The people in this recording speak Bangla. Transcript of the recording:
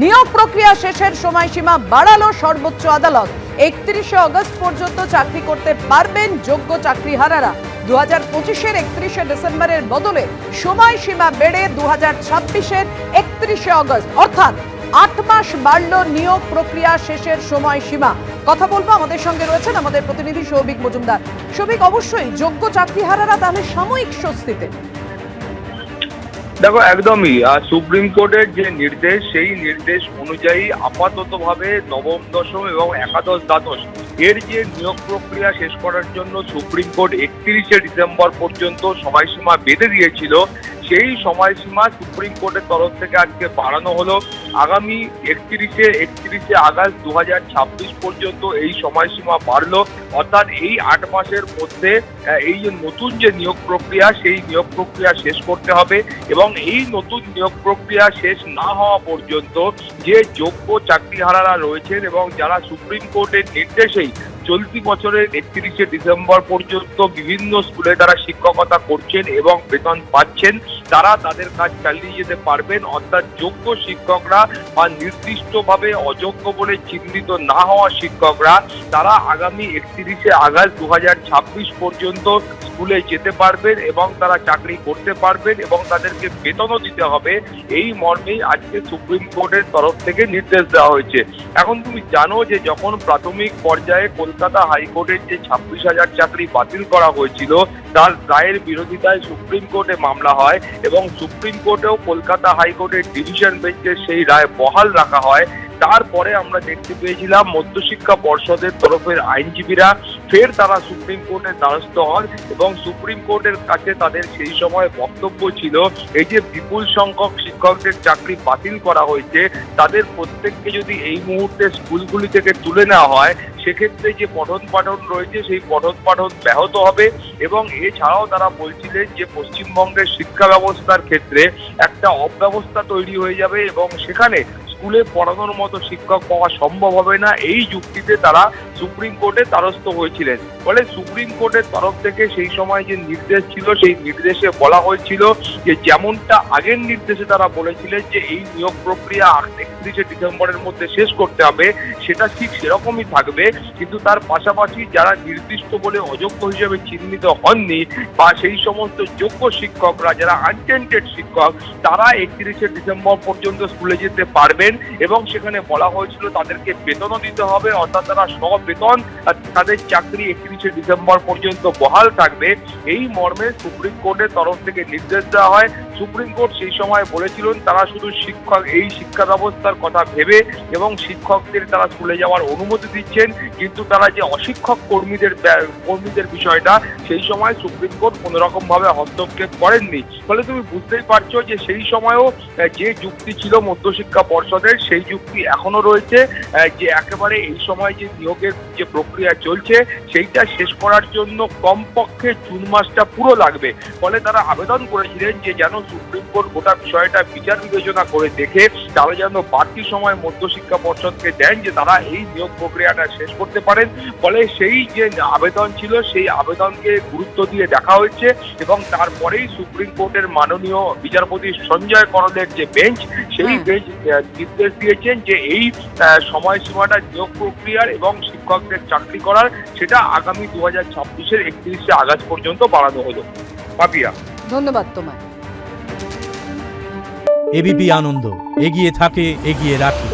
নিয়োগ প্রক্রিয়া শেষের সময়সীমা বাড়ালো সর্বোচ্চ আদালত। 31শে অগস্ট পর্যন্ত চাকরি করতে পারবেন যোগ্য চাকরিহারারা। 2025-এর 31শে ডিসেম্বরের বদলে সময়সীমা বেড়ে 2026-এর 31শে অগস্ট, অর্থাৎ 8 মাস বাড়ল নিয়োগ প্রক্রিয়া শেষের সময়সীমা। কথা বলবো, আমাদের সঙ্গে রয়েছেন আমাদের প্রতিনিধি সৌভিক মজুমদার। সৌভিক, অবশ্যই যোগ্য চাকরিহারারা তাহলে সাময়িক স্বস্তিতে। দেখো, একদমই সুপ্রিম কোর্টের যে নির্দেশ, সেই নির্দেশ অনুযায়ী আপাততভাবে নবম, দশম এবং একাদশ, দ্বাদশ এর যে নিয়োগ প্রক্রিয়া শেষ করার জন্য সুপ্রিম কোর্ট 31শে ডিসেম্বর পর্যন্ত সময়সীমা বেঁধে দিয়েছিল, সেই সময়সীমা সুপ্রিম কোর্টের তরফ থেকে আজকে বাড়ানো হলো। আগামী 31শে আগস্ট 2026 পর্যন্ত এই সময়সীমা বাড়লো। অর্থাৎ এই 8 মাসের মধ্যে এই যে নতুন যে নিয়োগ প্রক্রিয়া, সেই নিয়োগ প্রক্রিয়া শেষ করতে হবে এবং এই নতুন নিয়োগ প্রক্রিয়া শেষ না হওয়া পর্যন্ত যে যোগ্য চাকরিহারারা রয়েছেন এবং যারা সুপ্রিম কোর্টের নির্দেশেই চলতি বছরের 31শে ডিসেম্বর পর্যন্ত বিভিন্ন স্কুলে তারা শিক্ষকতা করছেন এবং বেতন পাচ্ছেন, তারা তাদের কাজ চালিয়ে যেতে পারবেন। অর্থাৎ যোগ্য শিক্ষকরা বা নির্দিষ্টভাবে অযোগ্য বলে চিহ্নিত না হওয়া শিক্ষকরা তারা আগামী 31শে আগস্ট 2026 পর্যন্ত স্কুলে যেতে পারবেন এবং তারা চাকরি করতে পারবেন এবং তাদেরকে বেতনও দিতে হবে। এই মর্মেই আজকে সুপ্রিম কোর্টের তরফ থেকে নির্দেশ দেওয়া হয়েছে। এখন তুমি জানো যে যখন প্রাথমিক পর্যায়ে কলকাতা হাইকোর্টের যে 26,000 চাকরি বাতিল করা হয়েছিল, তার রায়ের বিরোধিতায় সুপ্রিম কোর্টে মামলা হয় এবং সুপ্রিম কোর্টেও কলকাতা হাইকোর্টের ডিভিশন বেঞ্চের সেই রায় বহাল রাখা হয়। তারপরে আমরা দেখতে পেয়েছিলাম মধ্যশিক্ষা পর্ষদের তরফের আইনজীবীরা ফের তারা সুপ্রিম কোর্টের দ্বারস্থ হন এবং সুপ্রিম কোর্টের কাছে তাদের সেই সময় বক্তব্য ছিল, এই যে বিপুল সংখ্যক শিক্ষকদের চাকরি বাতিল করা হয়েছে, তাদের প্রত্যেককে যদি এই মুহূর্তে স্কুলগুলি থেকে তুলে নেওয়া হয়, সেক্ষেত্রে যে পঠন পাঠন রয়েছে সেই পঠন পাঠন ব্যাহত হবে এবং এছাড়াও তারা বলছিলেন যে পশ্চিমবঙ্গের শিক্ষা ব্যবস্থার ক্ষেত্রে একটা অব্যবস্থা তৈরি হয়ে যাবে এবং সেখানে স্কুলে পড়ানোর মতো শিক্ষক পাওয়া সম্ভব হবে না। এই যুক্তিতে তারা সুপ্রিম কোর্টের দ্বারস্থ হয়েছিলেন। ফলে সুপ্রিম কোর্টের তরফ থেকে সেই সময় যে নির্দেশ ছিল, সেই নির্দেশে বলা হয়েছিল যে যেমনটা আগের নির্দেশে তারা বলেছিলেন যে এই নিয়োগ প্রক্রিয়া 31শে ডিসেম্বরের মধ্যে শেষ করতে হবে, সেটা ঠিক সেরকমই থাকবে। কিন্তু তার পাশাপাশি যারা নির্দিষ্ট বলে অযোগ্য হিসেবে চিহ্নিত হননি বা সেই সমস্ত যোগ্য শিক্ষকরা যারা আনটেন্টেড শিক্ষক, তারা 31শে ডিসেম্বর পর্যন্ত স্কুলে যেতে পারবেন এবং সেখানে বলা হয়েছিল তাদেরকে বেতনও দিতে হবে। অর্থাৎ তারা বেতন তাদের চাকরি 31শে ডিসেম্বর পর্যন্ত বহাল থাকবে। এই মর্মে সুপ্রিম কোর্টের তরফ থেকে নির্দেশ দেওয়া হয়। সুপ্রিম কোর্ট সেই সময় বলেছিলেন তারা শুধু এই শিক্ষা ব্যবস্থার কথা ভেবে এবং শিক্ষকদের তারা স্কুলে যাওয়ার অনুমতি দিচ্ছেন, কিন্তু তারা যে অশিক্ষক কর্মীদের বিষয়টা সেই সময় সুপ্রিম কোর্ট কোনো রকম ভাবে হস্তক্ষেপ করেননি। ফলে তুমি বুঝতেই পারছো যে সেই সময়ও যে যুক্তি ছিল মধ্যশিক্ষা পর্ষদের, সেই যুক্তি এখনো রয়েছে যে একেবারে এই সময় যে নিয়োগের যে প্রক্রিয়া চলছে সেইটা শেষ করার জন্য কমপক্ষে জুন মাসটা পুরো লাগবে। ফলে তারা আবেদন করেছিলেন যে যেন সুপ্রিম কোর্ট গোটা বিষয়টা বিচার বিবেচনা করে দেখে তারা যেন বাড়তি সময় মধ্যশিক্ষা পর্ষদকে দেন যে তারা এই নিয়োগ প্রক্রিয়াটা শেষ করতে পারেন। ফলে সেই যে আবেদন ছিল সেই আবেদনকে গুরুত্ব দিয়ে দেখা হয়েছে এবং তারপরেই সুপ্রিম কোর্টের মাননীয় বিচারপতি সঞ্জয় করলের যে বেঞ্চ, সেই বেঞ্চ নির্দেশ দিয়েছেন যে এই সময়সীমাটা নিয়োগ প্রক্রিয়ার এবং শিক্ষকদের চাকরি করার সেটা আগামী 2026-এর 31শে আগস্ট পর্যন্ত বাড়ানো হলো। পাপিয়া, ধন্যবাদ তোমায়। এবিপি আনন্দ, এগিয়ে থাকে, এগিয়ে রাখে।